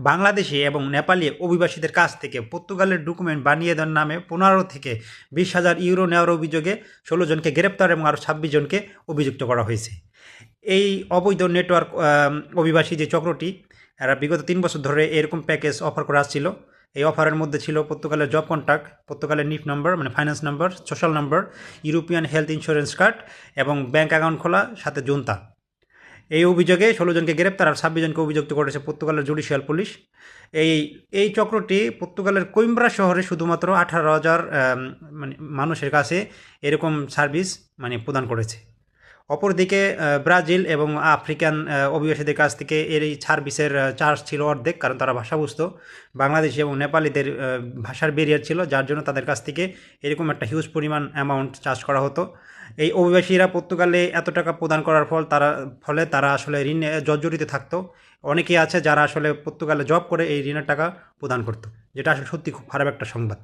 বাংলাদেশি এবং নেপালি অভিবাসীদের কাছ থেকে পর্তুগালের ডকুমেন্ট বানিয়ে দেওয়ার নামে 15 থেকে 20,000 ইউরো নেওয়ার অভিযোগে 16 জনকে গ্রেপ্তার এবং আরও 26 জনকে অভিযুক্ত করা হয়েছে। এই অবৈধ নেটওয়ার্ক অভিবাসী যে চক্রটি, এরা বিগত 3 বছর ধরে এরকম প্যাকেজ অফার করে আসছিল। এই অফারের মধ্যে ছিল পর্তুগালের জব কন্ট্রাক্ট, পর্তুগালের নিফ নম্বর মানে ফাইন্যান্স নম্বর, সোশ্যাল নম্বর, ইউরোপিয়ান হেলথ ইন্স্যুরেন্স কার্ড এবং ব্যাঙ্ক অ্যাকাউন্ট খোলা, সাথে জুনতা। এই অভিযোগে 16 জনকে গ্রেপ্তার আর 26 জনকে অভিযুক্ত করেছে পর্তুগালের জুডিশিয়াল পুলিশ। এই এই চক্রটি পর্তুগালের কোইম্ব্রা শহরে শুধুমাত্র 18,000 মানে মানুষের কাছে এরকম সার্ভিস মানে প্রদান করেছে। অপরদিকে ব্রাজিল এবং আফ্রিকান অভিবাসীদের কাছ থেকে এর এই সার্ভিসের চার্জ ছিল অর্ধেক, কারণ তারা ভাষা বুঝতো। বাংলাদেশি এবং নেপালিদের ভাষার ব্যারিয়ার ছিল, যার জন্য তাদের কাছ থেকে এরকম একটা হিউজ পরিমাণ অ্যামাউন্ট চার্জ করা হতো। এই অভিবাসীরা পর্তুগালে এত টাকা প্রদান করার ফলে তারা আসলে ঋণে জর্জরিত থাকতো। অনেকেই আছে যারা আসলে পর্তুগালে জব করে এই ঋণের টাকা প্রদান করতো, যেটা আসলে সত্যি খুব খারাপ একটা সংবাদ।